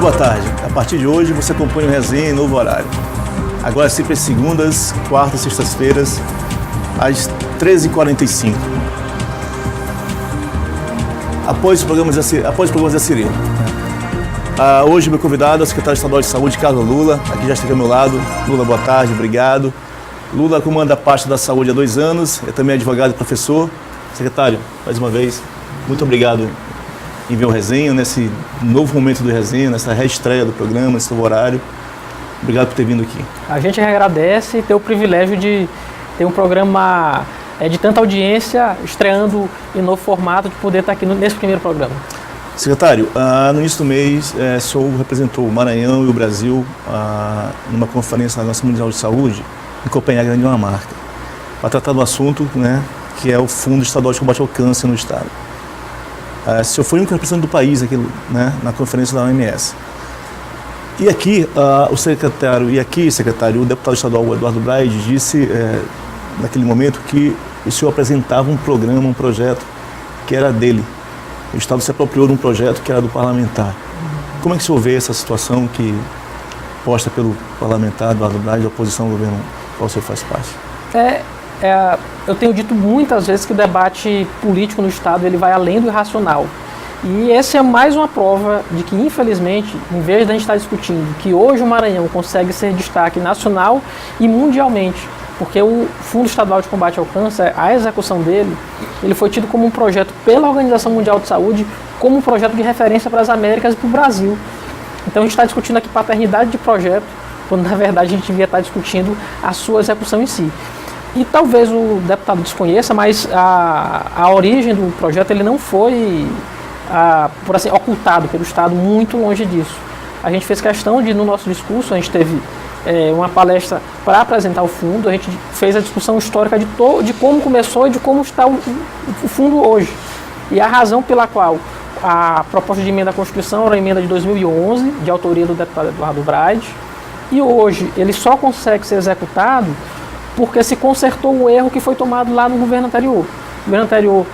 boa tarde. A partir de hoje você acompanha o Resenha em novo horário. Agora sempre às segundas, quartas e sextas-feiras, às 13h45. Após os programas da Cirilo. Hoje meu convidado é o secretário estadual de saúde, Carlos Lula, aqui já esteve ao meu lado. Lula, boa tarde, obrigado. Lula comanda a pasta da saúde há 2 anos, é também advogado e professor. Secretário, mais uma vez, muito obrigado em ver o Resenha, nesse novo momento do Resenha, nessa reestreia do programa, nesse novo horário. Obrigado por ter vindo aqui. A gente agradece ter o privilégio de ter um programa de tanta audiência, estreando em novo formato, de poder estar aqui nesse primeiro programa. Secretário, no início do mês, o senhor representou o Maranhão e o Brasil numa conferência da Organização Mundial de Saúde em Copenhague, na Dinamarca, para tratar do assunto, né, que é o Fundo Estadual de Combate ao Câncer no Estado. O senhor foi o único representante do país aqui, né, na conferência da OMS. E aqui, secretário, o deputado estadual Eduardo Braide disse, naquele momento, que o senhor apresentava um programa, um projeto que era dele. O Estado se apropriou de um projeto que era do parlamentar. Como é que o senhor vê essa situação que posta pelo parlamentar Eduardo Braide, da oposição ao governo, qual o senhor faz parte? Eu tenho dito muitas vezes que o debate político no Estado ele vai além do irracional. E essa é mais uma prova de que, infelizmente, em vez de a gente estar discutindo que hoje o Maranhão consegue ser destaque nacional e mundialmente, porque o Fundo Estadual de Combate ao Câncer, a execução dele, ele foi tido como um projeto pela Organização Mundial de Saúde, como um projeto de referência para as Américas e para o Brasil. Então a gente está discutindo aqui paternidade de projeto, quando na verdade a gente devia estar discutindo a sua execução em si. E talvez o deputado desconheça, mas a origem do projeto ele não foi, por assim, ocultado pelo Estado, muito longe disso. A gente fez questão de, no nosso discurso, a gente teve uma palestra para apresentar o fundo, a gente fez a discussão histórica de como começou e de como está o fundo hoje. E a razão pela qual a proposta de emenda à Constituição era a emenda de 2011, de autoria do deputado Eduardo Braide, e hoje ele só consegue ser executado porque se consertou o erro que foi tomado lá no governo anterior. O governo anterior,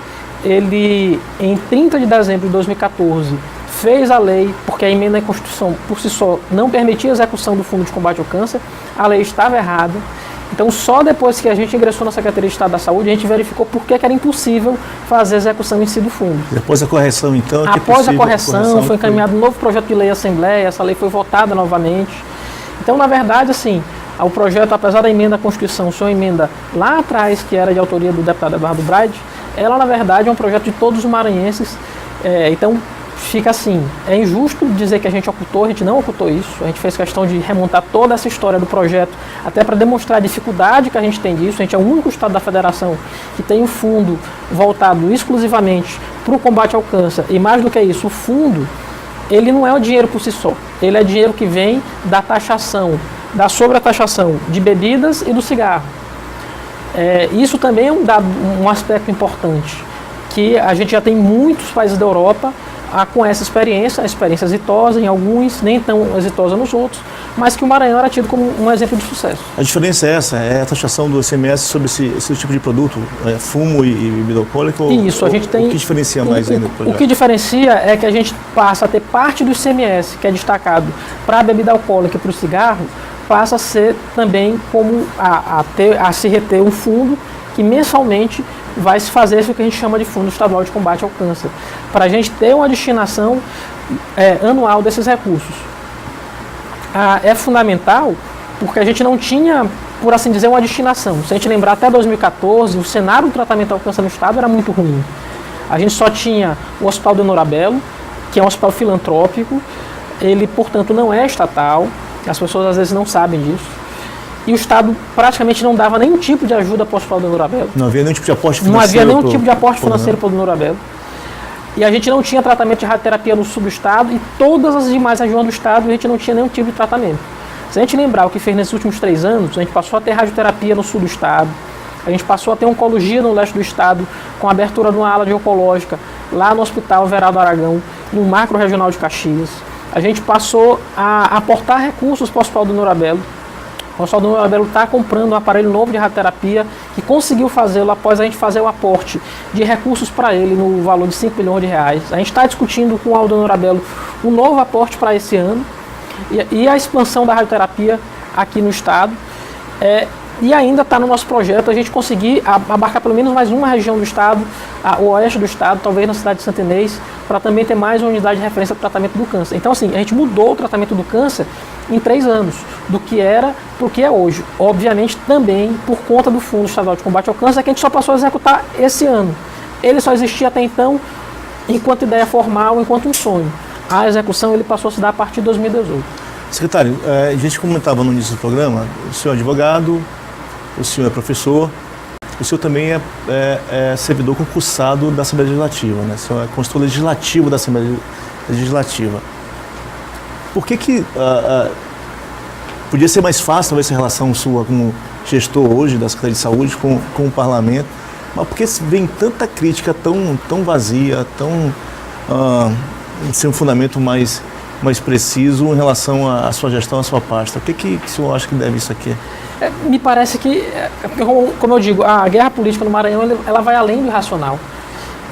ele, em 30 de dezembro de 2014, fez a lei, porque a emenda à Constituição, por si só, não permitia a execução do Fundo de Combate ao Câncer, a lei estava errada. Então, só depois que a gente ingressou na Secretaria de Estado da Saúde, a gente verificou por que era impossível fazer a execução em si do fundo. Depois da correção, então? Após a correção, foi encaminhado um novo projeto de lei à Assembleia, essa lei foi votada novamente. Então, na verdade, assim, o projeto, apesar da emenda à Constituição ser uma emenda lá atrás, que era de autoria do deputado Eduardo Braide, ela, na verdade, é um projeto de todos os maranhenses. Então, fica assim, é injusto dizer que a gente ocultou, a gente não ocultou isso. A gente fez questão de remontar toda essa história do projeto, até para demonstrar a dificuldade que a gente tem disso. A gente é o único estado da federação que tem um fundo voltado exclusivamente para o combate ao câncer. E mais do que isso, o fundo, ele não é o dinheiro por si só. Ele é dinheiro que vem da taxação, da sobretaxação de bebidas e do cigarro. Isso também é um aspecto importante, que a gente já tem muitos países da Europa com essa experiência exitosa em alguns, nem tão exitosa nos outros, mas que o Maranhão era tido como um exemplo de sucesso. A diferença é essa, é a taxação do ICMS sobre esse tipo de produto, fumo e bebida alcoólica? Isso, a gente tem... O que diferencia mais ainda do projeto? O que diferencia é que a gente passa a ter parte do ICMS, que é destacado para a bebida alcoólica e para o cigarro, passa a ser também como a se reter um fundo que mensalmente vai se fazer isso que a gente chama de Fundo Estadual de Combate ao Câncer, para a gente ter uma destinação anual desses recursos. É fundamental porque a gente não tinha, por assim dizer, uma destinação. Se a gente lembrar, até 2014, o cenário do tratamento ao câncer no Estado era muito ruim. A gente só tinha o Hospital do Norabelo, que é um hospital filantrópico, ele, portanto, não é estatal, as pessoas às vezes não sabem disso. E o Estado praticamente não dava nenhum tipo de ajuda para o Hospital do Norabelo. Não havia nenhum tipo de aporte financeiro? Não havia nenhum tipo de aporte financeiro para o Norabelo. E a gente não tinha tratamento de radioterapia no sul do Estado e todas as demais regiões do Estado a gente não tinha nenhum tipo de tratamento. Se a gente lembrar o que fez nesses últimos 3 anos, a gente passou a ter radioterapia no sul do Estado, a gente passou a ter oncologia no leste do Estado, com a abertura de uma ala de oncológica lá no Hospital Everaldo Aragão, no macro regional de Caxias. A gente passou a aportar recursos para o Hospital do Norabelo, O Hospital do Norabelo está comprando um aparelho novo de radioterapia que conseguiu fazê-lo após a gente fazer o aporte de recursos para ele no valor de 5 milhões de reais. A gente está discutindo com o Aldo Norabelo um novo aporte para esse ano e a expansão da radioterapia aqui no estado. E ainda está no nosso projeto a gente conseguir abarcar pelo menos mais uma região do estado, o oeste do estado, talvez na cidade de Santa Inês, para também ter mais uma unidade de referência para o tratamento do câncer. Então, assim, a gente mudou o tratamento do câncer em 3 anos, do que era para o que é hoje. Obviamente, também por conta do Fundo Estadual de Combate ao Câncer, que a gente só passou a executar esse ano. Ele só existia até então enquanto ideia formal, enquanto um sonho. A execução ele passou a se dar a partir de 2018. Secretário, a gente comentava no início do programa, o senhor é advogado, o senhor é professor, o senhor também é servidor concursado da Assembleia Legislativa, né? O senhor é consultor legislativo da Assembleia Legislativa. Por que podia ser mais fácil, talvez, essa relação sua como gestor hoje da Secretaria de Saúde com o Parlamento, mas por que vem tanta crítica tão vazia, sem um fundamento mais preciso em relação à sua gestão, à sua pasta? O que o senhor acha que deve isso aqui? Me parece que, como eu digo, a guerra política no Maranhão ela vai além do irracional.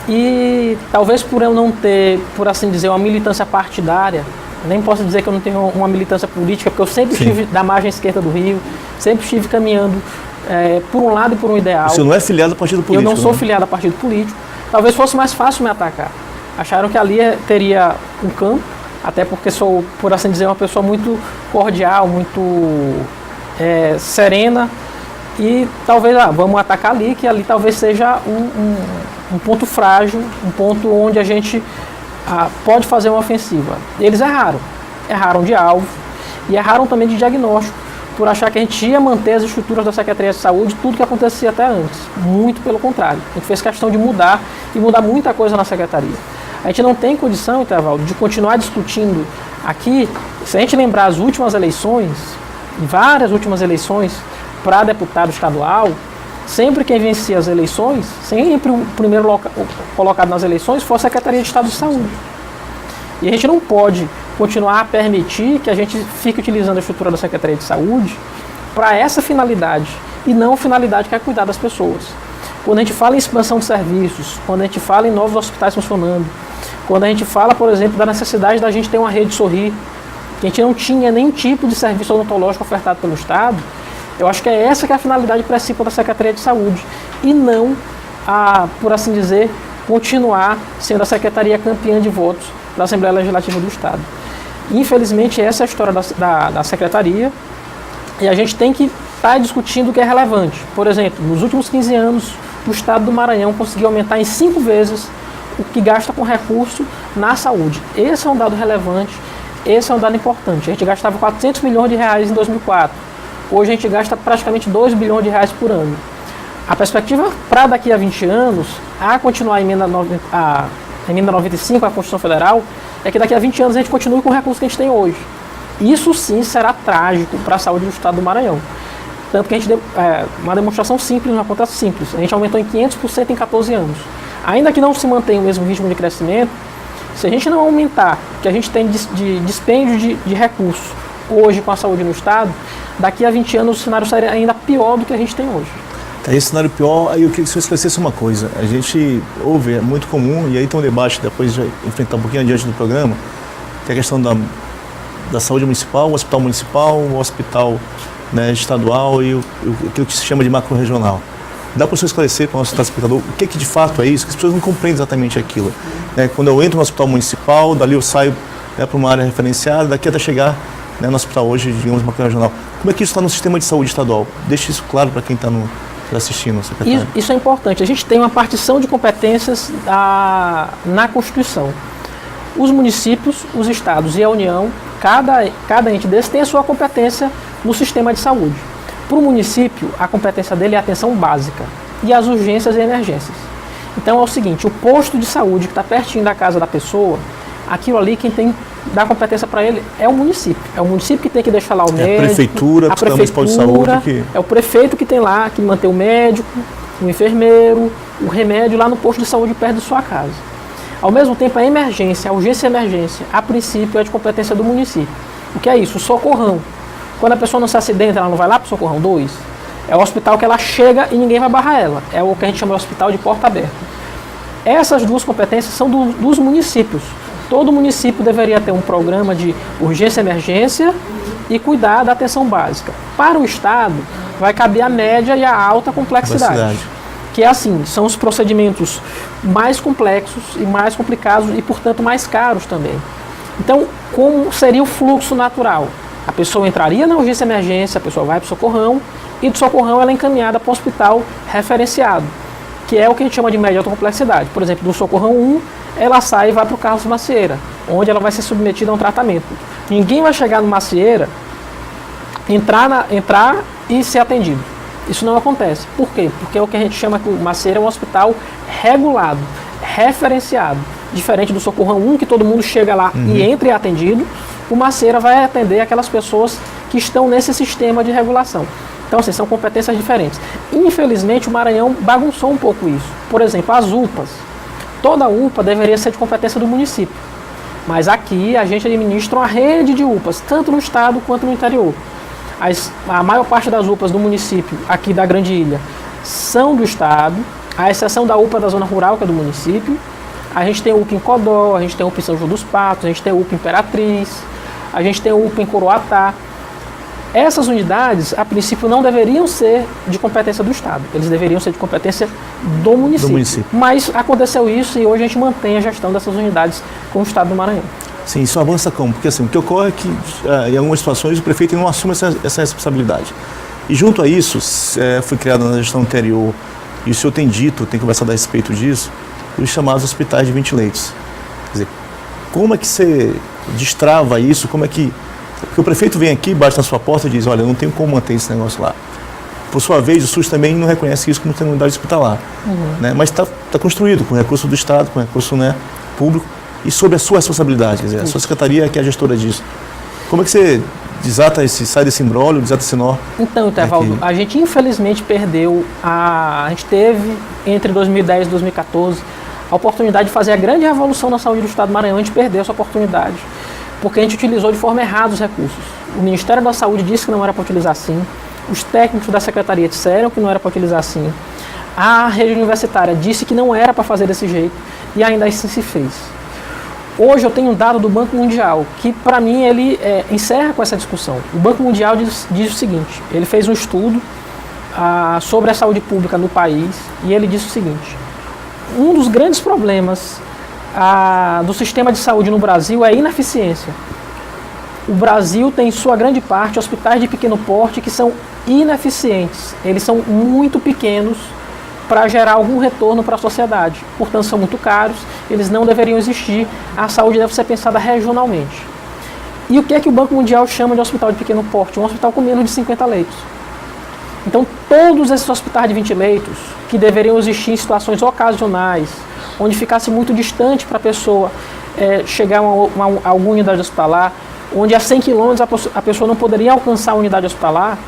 E talvez por eu não ter, por assim dizer, uma militância partidária, nem posso dizer que eu não tenho uma militância política, porque eu sempre estive da margem esquerda do Rio, sempre estive caminhando por um lado e por um ideal. Você não é filiado a partido político? Eu não sou né? filiado a partido político. Talvez fosse mais fácil me atacar. Acharam que ali teria um campo, até porque sou, por assim dizer, uma pessoa muito cordial, muito serena, e talvez vamos atacar ali, que ali talvez seja um ponto frágil, um ponto onde a gente pode fazer uma ofensiva. Eles erraram de alvo e erraram também de diagnóstico, por achar que a gente ia manter as estruturas da Secretaria de Saúde, tudo que acontecia até antes. Muito pelo contrário. A gente fez questão de mudar e mudar muita coisa na Secretaria. A gente não tem condição, Intervaldo, de continuar discutindo aqui. Se a gente lembrar as últimas eleições, várias últimas eleições para deputado estadual, sempre quem vencia as eleições, sempre o primeiro colocado nas eleições foi a Secretaria de Estado de Saúde. E a gente não pode continuar a permitir que a gente fique utilizando a estrutura da Secretaria de Saúde para essa finalidade, e não a finalidade que é cuidar das pessoas. Quando a gente fala em expansão de serviços, quando a gente fala em novos hospitais funcionando, quando a gente fala, por exemplo, da necessidade da gente ter uma rede Sorri, que a gente não tinha nenhum tipo de serviço odontológico ofertado pelo Estado, eu acho que é essa que é a finalidade principal da Secretaria de Saúde, e não, por assim dizer, continuar sendo a Secretaria campeã de votos da Assembleia Legislativa do Estado. Infelizmente, essa é a história da Secretaria, e a gente tem que estar discutindo o que é relevante. Por exemplo, nos últimos 15 anos, o Estado do Maranhão conseguiu aumentar em 5 vezes o que gasta com recurso na saúde. Esse é um dado relevante, esse é um dado importante. A gente gastava 400 milhões de reais em 2004. Hoje a gente gasta praticamente 2 bilhões de reais por ano. A perspectiva para daqui a 20 anos, a continuar a emenda 95 à Constituição Federal, é que daqui a 20 anos a gente continue com o recurso que a gente tem hoje. Isso sim será trágico para a saúde do Estado do Maranhão. Tanto que a gente deu uma demonstração simples, uma conta simples. A gente aumentou em 500% em 14 anos. Ainda que não se mantenha o mesmo ritmo de crescimento, se a gente não aumentar o que a gente tem de dispêndio de recursos hoje com a saúde no Estado, daqui a 20 anos o cenário seria ainda pior do que a gente tem hoje. Esse cenário pior, aí eu queria que você esclarecesse uma coisa. A gente ouve, é muito comum, e aí tem um debate, depois de enfrentar um pouquinho adiante do programa, que é a questão da saúde municipal, o hospital municipal, o hospital estadual e aquilo que se chama de macro-regional. Dá para você esclarecer para o nosso telespectador o que de fato é isso, que as pessoas não compreendem exatamente aquilo. Quando eu entro no hospital municipal, dali eu saio para uma área referenciada, daqui até chegar no hospital hoje, digamos, macro-regional. Como é que isso está no sistema de saúde estadual? Deixe isso claro para quem está assistindo, secretário. Isso é importante. A gente tem uma partição de competências na Constituição. Os municípios, os estados e a União, cada ente desse tem a sua competência no sistema de saúde. Para o município, a competência dele é a atenção básica e as urgências e emergências. Então é o seguinte, o posto de saúde que está pertinho da casa da pessoa, aquilo ali quem tem que dar competência para ele é o município. É o município que tem que deixar lá o médico, a prefeitura, municipal de saúde. É o prefeito que tem lá, que mantém o médico, o enfermeiro, o remédio lá no posto de saúde perto de sua casa. Ao mesmo tempo, a emergência, a urgência e a emergência, a princípio é de competência do município. O que é isso? O socorrão. Quando a pessoa não se acidenta, ela não vai lá para o Socorrão 2? É o hospital que ela chega e ninguém vai barrar ela. É o que a gente chama de hospital de porta aberta. Essas duas competências são dos municípios. Todo município deveria ter um programa de urgência e emergência e cuidar da atenção básica. Para o Estado, vai caber a média e a alta complexidade. Que é assim, são os procedimentos mais complexos e mais complicados e, portanto, mais caros também. Então, como seria o fluxo natural? A pessoa entraria na urgência e emergência, a pessoa vai para o socorrão e do socorrão ela é encaminhada para o hospital referenciado, que é o que a gente chama de média alta complexidade. Por exemplo, do socorrão 1, ela sai e vai para o Carlos Macieira, onde ela vai ser submetida a um tratamento. Ninguém vai chegar no Macieira, entrar e ser atendido. Isso não acontece. Por quê? Porque é o que a gente chama que o Macieira é um hospital regulado, referenciado. Diferente do Socorrão 1, que todo mundo chega lá e entra e é atendido, o Macieira vai atender aquelas pessoas que estão nesse sistema de regulação. Então, assim, são competências diferentes. Infelizmente, o Maranhão bagunçou um pouco isso. Por exemplo, as UPAs. Toda UPA deveria ser de competência do município. Mas aqui a gente administra uma rede de UPAs, tanto no estado quanto no interior. A maior parte das UPAs do município, aqui da Grande Ilha, são do estado, à exceção da UPA da zona rural, que é do município. A gente tem UPA em Codó, a gente tem UPA em São João dos Patos, a gente tem UPA em Imperatriz, a gente tem UPA em Coroatá. Essas unidades, a princípio, não deveriam ser de competência do estado, eles deveriam ser de competência do município. Mas aconteceu isso e hoje a gente mantém a gestão dessas unidades com o estado do Maranhão. Sim, isso avança como? Porque assim, o que ocorre é que em algumas situações o prefeito não assume essa responsabilidade. E junto a isso, foi criado na gestão anterior, e o senhor tem dito, tem conversado a respeito disso, os chamados hospitais de 20 leitos. Quer dizer, como é que você destrava isso? Como é que... Porque o prefeito vem aqui, bate na sua porta e diz, olha, eu não tenho como manter esse negócio lá. Por sua vez, o SUS também não reconhece isso como tem unidade hospitalar. Né? Mas está construído com recurso do Estado, com recurso, né, público, e sob a sua responsabilidade, quer dizer, a sua secretaria que é a gestora disso. Como é que você sai desse imbróglio, desata esse nó? Então, Tevaldo, a gente infelizmente perdeu, a gente teve entre 2010 e 2014 a oportunidade de fazer a grande revolução na saúde do estado do Maranhão. A gente perdeu essa oportunidade, porque a gente utilizou de forma errada os recursos. O Ministério da Saúde disse que não era para utilizar assim, os técnicos da secretaria disseram que não era para utilizar assim, a rede universitária disse que não era para fazer desse jeito, e ainda assim se fez. Hoje eu tenho um dado do Banco Mundial, que para mim ele encerra com essa discussão. O Banco Mundial diz o seguinte, ele fez um estudo sobre a saúde pública no país, e ele disse o seguinte, um dos grandes problemas do sistema de saúde no Brasil é a ineficiência. O Brasil tem, em sua grande parte, hospitais de pequeno porte que são ineficientes. Eles são muito pequenos para gerar algum retorno para a sociedade. Portanto, são muito caros, eles não deveriam existir. A saúde deve ser pensada regionalmente. E o que é que o Banco Mundial chama de hospital de pequeno porte? Um hospital com menos de 50 leitos. Então, todos esses hospitais de 20 leitos, que deveriam existir em situações ocasionais, onde ficasse muito distante para a pessoa chegar a alguma unidade hospitalar, onde a 100 quilômetros a pessoa não poderia alcançar a unidade hospitalar,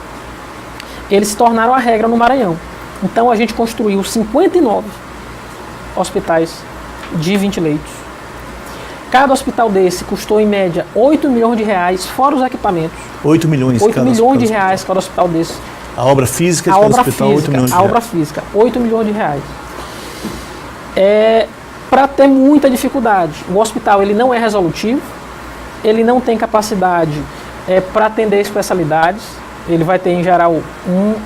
eles se tornaram a regra no Maranhão. Então a gente construiu 59 hospitais de 20 leitos. Cada hospital desse custou em média 8 milhões de reais, fora os equipamentos. 8 milhões de reais cada hospital desse. A obra física de cada hospital, 8 milhões de reais. A obra física, 8 milhões de reais. Para ter muita dificuldade. O hospital ele não é resolutivo, ele não tem capacidade para atender especialidades. Ele vai ter, em geral,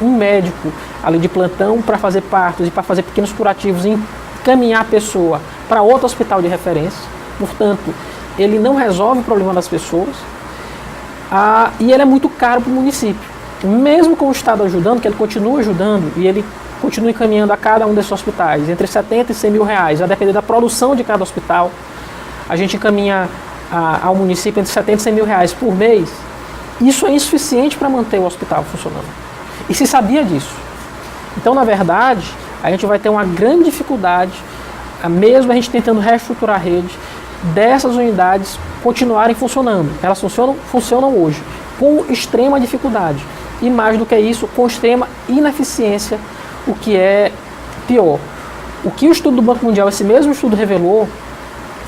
um médico ali de plantão para fazer partos e para fazer pequenos curativos e encaminhar a pessoa para outro hospital de referência. Portanto, ele não resolve o problema das pessoas e ele é muito caro para o município. Mesmo com o Estado ajudando, que ele continua ajudando e ele continua encaminhando a cada um desses hospitais entre 70 e 100 mil reais, a depender da produção de cada hospital. A gente encaminha ao município entre 70 e 100 mil reais por mês. Isso é insuficiente para manter o hospital funcionando. E se sabia disso. Então, na verdade, a gente vai ter uma grande dificuldade, mesmo a gente tentando reestruturar a rede, dessas unidades continuarem funcionando. Elas funcionam hoje, com extrema dificuldade. E mais do que isso, com extrema ineficiência, o que é pior. O que o estudo do Banco Mundial, esse mesmo estudo revelou,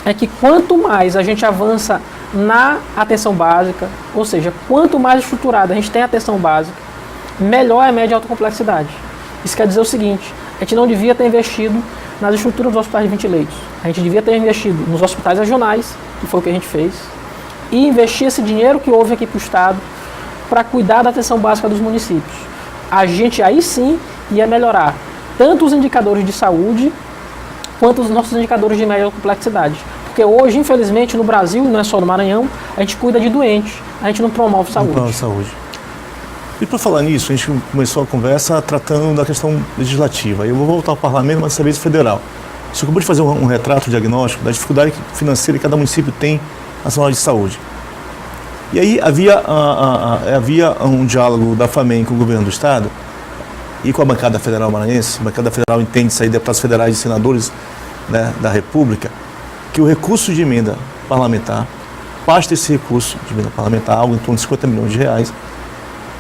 é que quanto mais a gente avança na atenção básica, ou seja, quanto mais estruturada a gente tem a atenção básica, melhor é a média de alta complexidade. Isso quer dizer o seguinte, a gente não devia ter investido nas estruturas dos hospitais de 20 leitos, a gente devia ter investido nos hospitais regionais, que foi o que a gente fez, e investir esse dinheiro que houve aqui para o Estado para cuidar da atenção básica dos municípios. A gente aí sim ia melhorar tanto os indicadores de saúde quanto os nossos indicadores de média complexidade. Porque hoje, infelizmente, no Brasil, não é só no Maranhão, a gente cuida de doentes, a gente não promove saúde. Não promove saúde. E para falar nisso, a gente começou a conversa tratando da questão legislativa. Eu vou voltar ao parlamento, mas dessa vez federal. Você acabou de fazer um retrato diagnóstico da dificuldade financeira que cada município tem na sua área de saúde. E aí havia um diálogo da FAMEM com o governo do Estado e com a bancada federal maranhense. A bancada federal entende-se aí deputados federais e senadores, né, da República, que o recurso de emenda parlamentar, parte desse recurso de emenda parlamentar, algo em torno de 50 milhões de reais,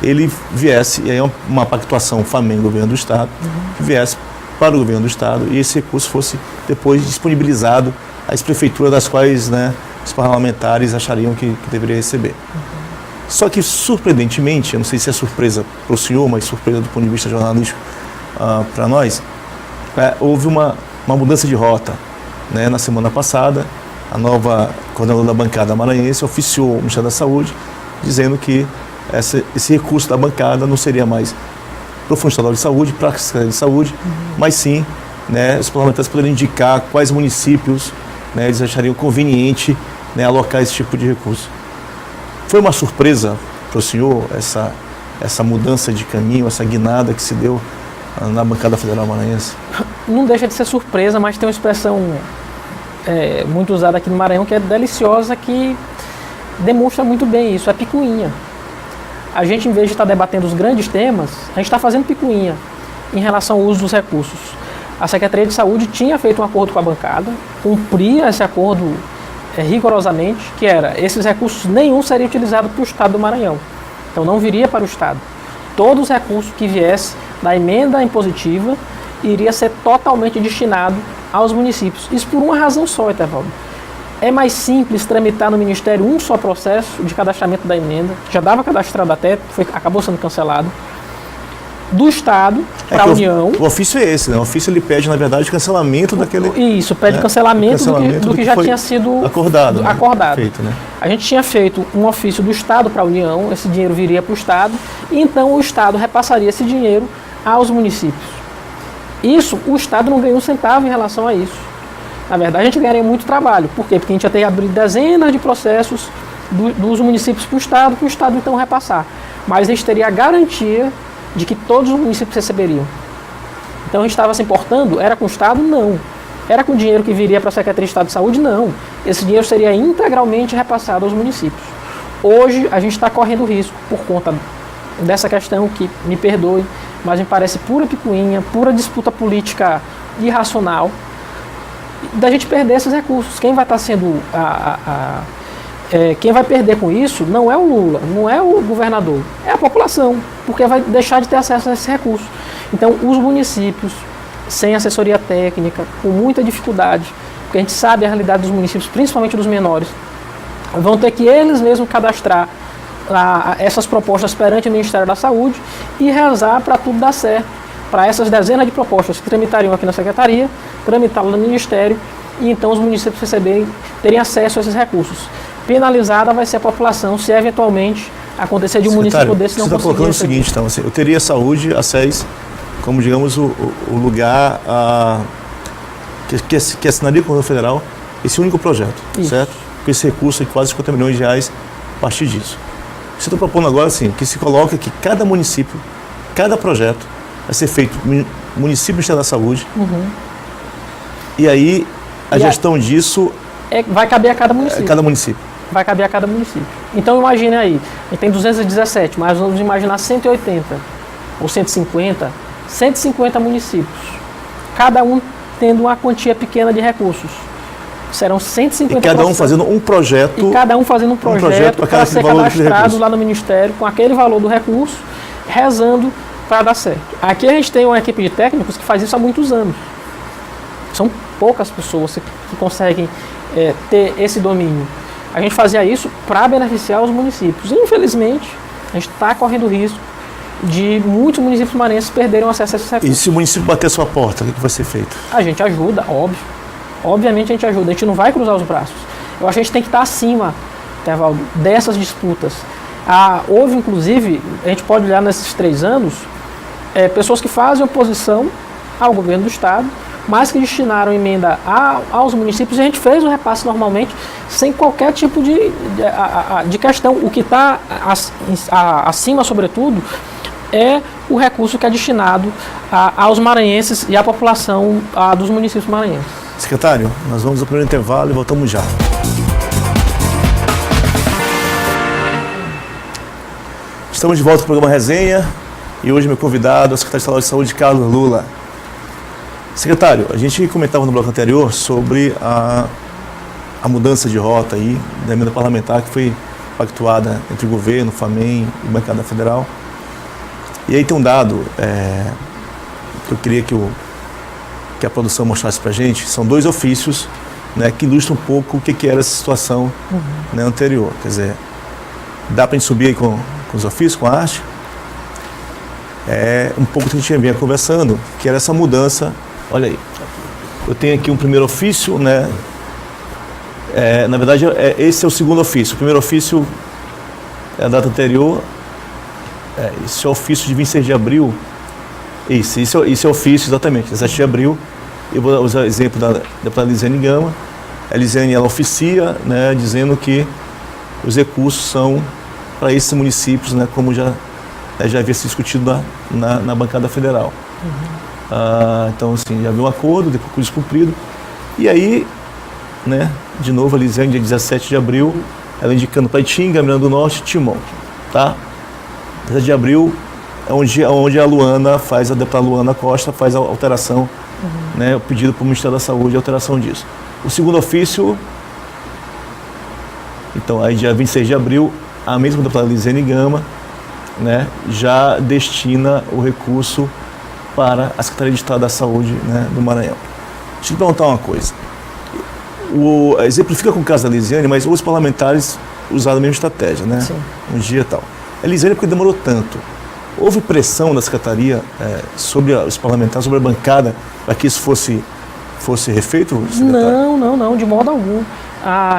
ele viesse, e aí é uma pactuação FAMEM governo do Estado, que viesse para o governo do Estado e esse recurso fosse depois disponibilizado às prefeituras das quais, né, os parlamentares achariam que deveria receber. Só que, surpreendentemente, eu não sei se é surpresa para o senhor, mas surpresa do ponto de vista jornalístico para nós, houve uma mudança de rota. Né? Na semana passada, a nova coordenadora da bancada maranhense oficiou o Ministério da Saúde, dizendo que esse recurso da bancada não seria mais para o Fundo Estadual de Saúde, para a Secretaria de Saúde, mas sim, né, os parlamentares poderiam indicar quais municípios, né, eles achariam conveniente, né, alocar esse tipo de recurso. Foi uma surpresa para o senhor essa mudança de caminho, essa guinada que se deu na bancada federal maranhense? Não deixa de ser surpresa, mas tem uma expressão muito usada aqui no Maranhão que é deliciosa, que demonstra muito bem isso, é picuinha. A gente, em vez de estar debatendo os grandes temas, a gente está fazendo picuinha em relação ao uso dos recursos. A Secretaria de Saúde tinha feito um acordo com a bancada, cumpria esse acordo rigorosamente, que era, esses recursos nenhum seria utilizado para o Estado do Maranhão. Então não viria para o Estado. Todos os recursos que viessem da emenda impositiva iria ser totalmente destinado aos municípios. Isso por uma razão só, Etevaldo. É mais simples tramitar no Ministério um só processo de cadastramento da emenda, já dava cadastrado até, acabou sendo cancelado, do Estado para a União. O ofício é esse, né? O ofício ele pede, na verdade, cancelamento daquele... Isso, pede cancelamento do que já tinha sido acordado. Feito, né? A gente tinha feito um ofício do Estado para a União, esse dinheiro viria para o Estado, e então o Estado repassaria esse dinheiro aos municípios. Isso, o Estado não ganhou um centavo em relação a isso. Na verdade, a gente ganharia muito trabalho. Por quê? Porque a gente ia ter que abrir dezenas de processos dos municípios para o Estado então repassar. Mas a gente teria a garantia de que todos os municípios receberiam. Então a gente estava se importando, era com o Estado? Não. Era com dinheiro que viria para a Secretaria de Estado de Saúde? Não. Esse dinheiro seria integralmente repassado aos municípios. Hoje a gente está correndo risco por conta dessa questão que, me perdoe, mas me parece pura picuinha, pura disputa política irracional, da gente perder esses recursos. Quem vai estar sendo quem vai perder com isso não é o Lula, não é o governador, é a população, porque vai deixar de ter acesso a esses recursos. Então, os municípios, sem assessoria técnica, com muita dificuldade, porque a gente sabe a realidade dos municípios, principalmente dos menores, vão ter que eles mesmos cadastrar essas propostas perante o Ministério da Saúde e rezar para tudo dar certo, para essas dezenas de propostas que tramitariam aqui na Secretaria, tramitá-las no Ministério, e então os municípios terem acesso a esses recursos. Penalizada vai ser a população se eventualmente acontecer de um município desse não conseguir. Você está colocando o seguinte, então, assim, eu teria saúde, a SES, como, digamos, o lugar que assinaria com o governo federal esse único projeto, isso, certo? Com esse recurso de quase 50 milhões de reais a partir disso. Você está propondo agora, assim, que se coloque que cada município, cada projeto vai ser feito município Ministério da Saúde, e aí a gestão disso... vai caber a cada município. Cada município. Vai caber a cada município. Então imagine aí, a gente tem 217, mas vamos imaginar 180 ou 150 municípios. Cada um tendo uma quantia pequena de recursos. Serão 150 e cada um fazendo um projeto. E cada um fazendo um projeto para ser cadastrado lá no Ministério com aquele valor do recurso, rezando para dar certo. Aqui a gente tem uma equipe de técnicos que faz isso há muitos anos. São poucas pessoas que conseguem ter esse domínio. a gente fazia isso para beneficiar os municípios. Infelizmente, a gente está correndo o risco de muitos municípios maranhenses perderem o acesso a esses recursos. E se o município bater a sua porta, o que vai ser feito? A gente ajuda, óbvio. Obviamente a gente ajuda, a gente não vai cruzar os braços. Eu acho que a gente tem que estar acima, Tevaldo, dessas disputas. Houve, inclusive, a gente pode olhar nesses 3 anos, pessoas que fazem oposição ao governo do Estado, mas que destinaram emenda aos municípios, e a gente fez o repasse normalmente, sem qualquer tipo de questão. O que está acima, sobretudo, é o recurso que é destinado aos maranhenses e à população dos municípios maranhenses. Secretário, nós vamos ao primeiro intervalo e voltamos já. Estamos de volta ao programa Resenha e hoje meu convidado é o secretário estadual de Saúde, Carlos Lula. Secretário, a gente comentava no bloco anterior sobre a mudança de rota aí, da emenda parlamentar que foi pactuada entre o governo, FAMEM e bancada federal. E aí tem um dado que eu queria que a produção mostrasse para a gente. São 2 ofícios, né, que ilustram um pouco o que era essa situação, né, anterior. Quer dizer, dá para a gente subir aí com os ofícios, com a arte? É um pouco que a gente vinha conversando, que era essa mudança. Olha aí, eu tenho aqui um primeiro ofício, né? Na verdade, esse é o segundo ofício. O primeiro ofício é a data anterior. Esse é o ofício de 26 de abril. Isso é o ofício, exatamente, 17 de abril. Eu vou usar o exemplo da deputada Lisiane Gama. A Lisiane, ela oficia, né, dizendo que os recursos são para esses municípios, né, como já havia sido discutido na bancada federal. Então, assim, já havia um acordo, depois cumprido. E aí, né, de novo, a Lisiane, dia 17 de abril, ela indicando para Itinga, Miranda do Norte, Timon. Tá? 17 de abril é onde a Luana a deputada Luana Costa faz a alteração, né, o pedido para o Ministério da Saúde, a alteração disso. O segundo ofício, então, aí dia 26 de abril, a mesma deputada Lisiane Gama, né, já destina o recurso para a Secretaria de Estado da Saúde, né, do Maranhão. Deixa eu te perguntar uma coisa. Exemplifica com o caso da Lisiane, mas os parlamentares usaram a mesma estratégia, né? Sim. Um dia e tal. A Lisiane, porque demorou tanto. Houve pressão da Secretaria sobre os parlamentares, sobre a bancada, para que isso fosse refeito, secretário? Não, de modo algum.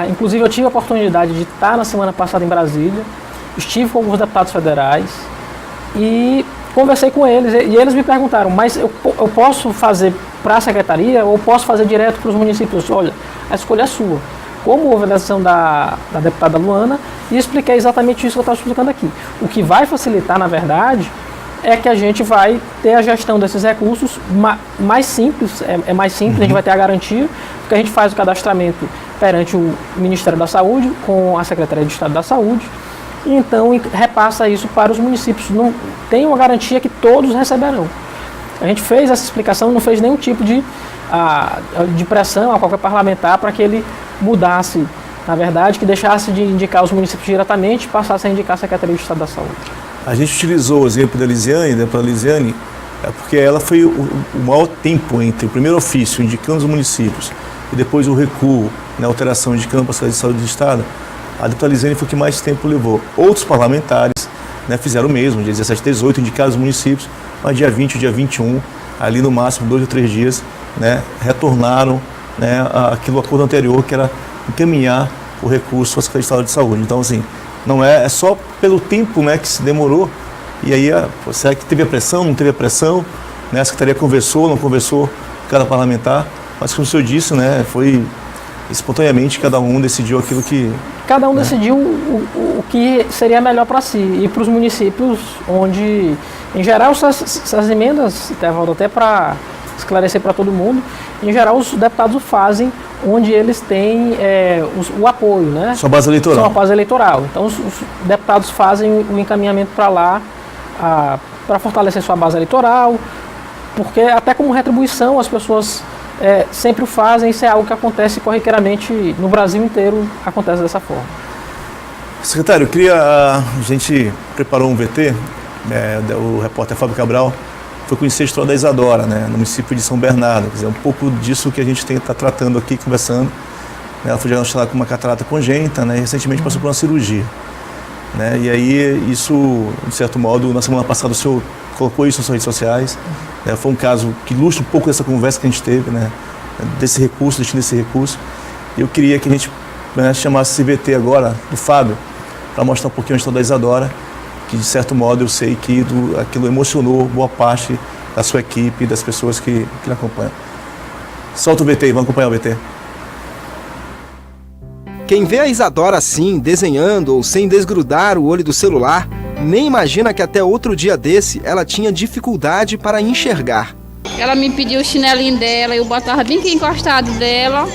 Inclusive, eu tive a oportunidade de estar na semana passada em Brasília, estive com alguns deputados federais e conversei com eles, e eles me perguntaram, mas eu posso fazer para a Secretaria ou posso fazer direto para os municípios? Olha, a escolha é sua. Como houve a decisão da deputada Luana, e expliquei exatamente isso que eu estava explicando aqui. O que vai facilitar, na verdade, é que a gente vai ter a gestão desses recursos mais simples, mais simples, a gente vai ter a garantia, porque a gente faz o cadastramento perante o Ministério da Saúde, com a Secretaria de Estado da Saúde, e então repassa isso para os municípios. Não tem uma garantia que todos receberão. A gente fez essa explicação, não fez nenhum tipo de pressão a qualquer parlamentar para que ele mudasse, na verdade, que deixasse de indicar os municípios diretamente e passasse a indicar a Secretaria de Estado da Saúde. A gente utilizou o exemplo da Lisiane, porque ela foi o maior tempo entre o primeiro ofício indicando os municípios e depois o recuo, né, alteração indicando para a Secretaria de Saúde do Estado. A deputada Lisiane foi o que mais tempo levou. Outros parlamentares, né, fizeram o mesmo, dia 17 e 18, indicaram os municípios, mas dia 20 e dia 21, ali no máximo 2 ou 3 dias, né, retornaram, né, aquilo acordo anterior, que era encaminhar o recurso à Secretaria de Estado de Saúde. Então, assim, não é só pelo tempo, né, que se demorou, e aí, será que teve a pressão, não teve a pressão, né, a Secretaria conversou, não conversou, cada parlamentar, mas como o senhor disse, né, foi espontaneamente cada um decidiu aquilo que... Cada um decidiu o que seria melhor para si, e para os municípios onde, em geral, essas emendas, até para esclarecer para todo mundo, em geral os deputados fazem onde eles têm o apoio, né? Sua base eleitoral. Sua base eleitoral. Então os deputados fazem o encaminhamento para lá, para fortalecer sua base eleitoral, porque até como retribuição as pessoas sempre o fazem. Isso é algo que acontece corriqueiramente no Brasil inteiro, acontece dessa forma. Secretário, a gente preparou um VT, o repórter Fábio Cabral foi conhecer a história da Isadora, né, no município de São Bernardo. Quer dizer, um pouco disso que a gente está tratando aqui, conversando. Ela foi diagnosticada com uma catarata congênita, né? E recentemente passou por uma cirurgia. Né? E aí, isso, de certo modo, na semana passada o senhor colocou isso nas suas redes sociais. Né? Foi um caso que ilustra um pouco dessa conversa que a gente teve, né? Desse recurso, desse recurso. E eu queria que a gente, né, chamasse esse VT agora, do Fábio, para mostrar um pouquinho a história da Isadora, que, de certo modo, eu sei que aquilo emocionou boa parte da sua equipe e das pessoas que lhe acompanham. Solta o VT, vamos acompanhar o VT. Quem vê a Isadora assim, desenhando ou sem desgrudar o olho do celular, nem imagina que até outro dia desse ela tinha dificuldade para enxergar. Ela me pediu o chinelinho dela, eu botava bem aqui encostado dela,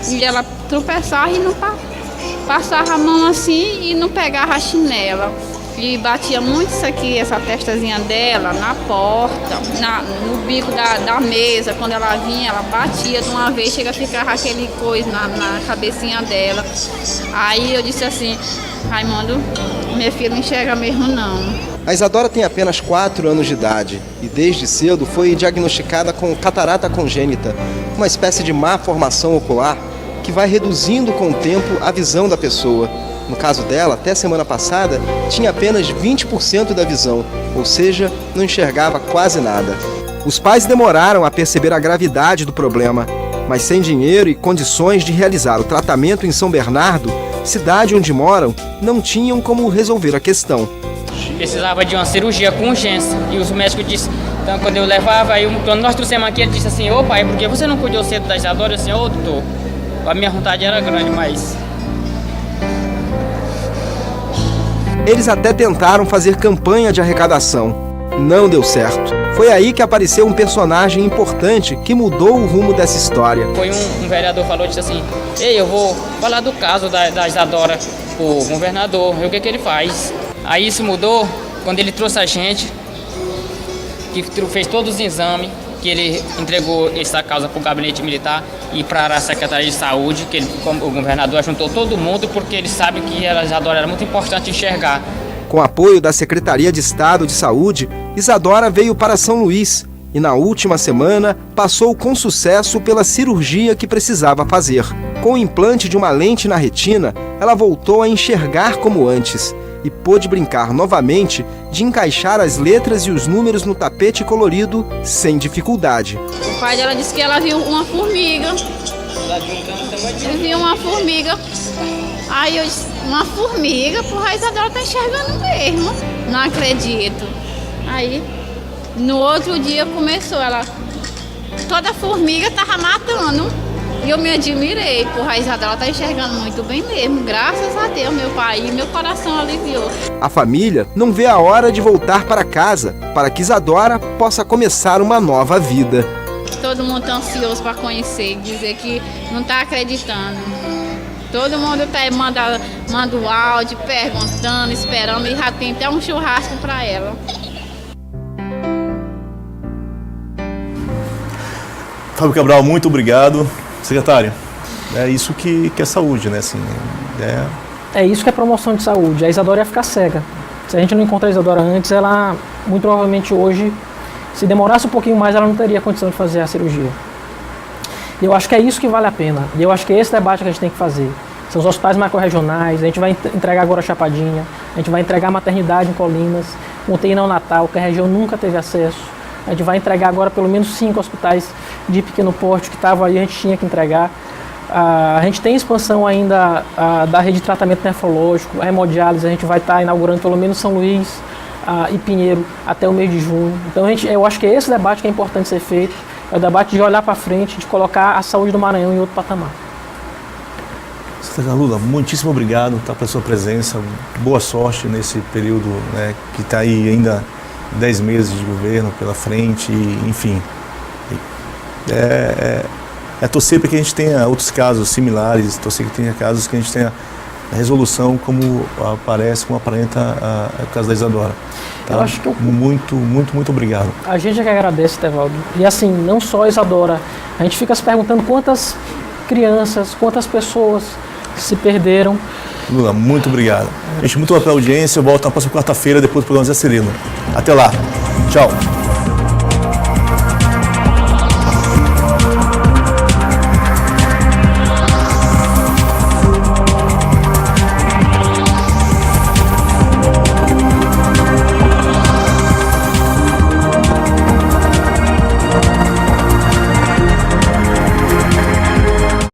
e ela tropeçava e não passava a mão assim e não pegava a chinela. E batia muito isso aqui, essa testazinha dela, na porta, no bico da mesa. Quando ela vinha, ela batia de uma vez, chega a ficar aquele coisa na cabecinha dela. Aí eu disse assim, Raimundo, minha filha não enxerga mesmo não. A Isadora tem apenas 4 anos de idade e desde cedo foi diagnosticada com catarata congênita, uma espécie de má formação ocular que vai reduzindo com o tempo a visão da pessoa. No caso dela, até semana passada, tinha apenas 20% da visão, ou seja, não enxergava quase nada. Os pais demoraram a perceber a gravidade do problema, mas sem dinheiro e condições de realizar o tratamento em São Bernardo, cidade onde moram, não tinham como resolver a questão. Precisava de uma cirurgia com urgência, e os médicos disseram, então quando eu levava, quando nós trouxemos aqui, ele disse assim, ô pai, por que você não cuidou cedo da Isadora? Eu disse, ô doutor, a minha vontade era grande, mas... Eles até tentaram fazer campanha de arrecadação. Não deu certo. Foi aí que apareceu um personagem importante que mudou o rumo dessa história. Foi um vereador falou, disse assim, ei, eu vou falar do caso da Isadora pro governador, e o que ele faz? Aí isso mudou quando ele trouxe a gente, que fez todos os exames, que ele entregou essa causa para o gabinete militar e para a Secretaria de Saúde, que o governador juntou todo mundo porque ele sabe que a Isadora era muito importante enxergar. Com apoio da Secretaria de Estado de Saúde, Isadora veio para São Luís e na última semana passou com sucesso pela cirurgia que precisava fazer. Com o implante de uma lente na retina, ela voltou a enxergar como antes e pôde brincar novamente de encaixar as letras e os números no tapete colorido sem dificuldade. O pai dela disse que ela viu uma formiga. Eu vi uma formiga. Aí eu disse, uma formiga? Porra, a Isadora tá enxergando mesmo. Não acredito. Aí, no outro dia começou, toda formiga tava matando. E eu me admirei, porra, a Isadora tá enxergando muito bem mesmo. Graças a Deus, meu pai, meu coração aliviou. A família não vê a hora de voltar para casa, para que Isadora possa começar uma nova vida. Todo mundo tá ansioso para conhecer, dizer que não tá acreditando. Todo mundo manda o áudio, perguntando, esperando, e já tem até um churrasco para ela. Fábio Cabral, muito obrigado. Secretário, é isso que é saúde, né? Assim, É isso que é promoção de saúde. A Isadora ia ficar cega. Se a gente não encontrar a Isadora antes, ela, muito provavelmente hoje, se demorasse um pouquinho mais, ela não teria condição de fazer a cirurgia. E eu acho que é isso que vale a pena. E eu acho que é esse debate que a gente tem que fazer. São os hospitais macro-regionais, a gente vai entregar agora a Chapadinha, a gente vai entregar a maternidade em Colinas, um UTI neonatal, que a região nunca teve acesso. A gente vai entregar agora pelo menos 5 hospitais de pequeno porte que estavam aí, a gente tinha que entregar. A gente tem expansão ainda da rede de tratamento nefrológico, a hemodiálise, a gente vai estar inaugurando pelo menos São Luís e Pinheiro até o mês de junho. Então eu acho que é esse debate que é importante ser feito, é o debate de olhar para frente, de colocar a saúde do Maranhão em outro patamar. Secretário Lula, muitíssimo obrigado pela sua presença, boa sorte nesse período, né, que está aí ainda 10 meses de governo pela frente, enfim. É torcer para que a gente tenha outros casos similares, torcer que tenha casos que a gente tenha resolução como aparenta o caso da Isadora. Tá? Eu acho que muito obrigado. A gente é que agradece, Tevaldo. E assim, não só a Isadora, a gente fica se perguntando quantas crianças, quantas pessoas se perderam. Lula, muito obrigado. Gente, muito obrigado pela audiência. Eu volto na próxima quarta-feira, depois do programa Zé Cirilo. Até lá. Tchau.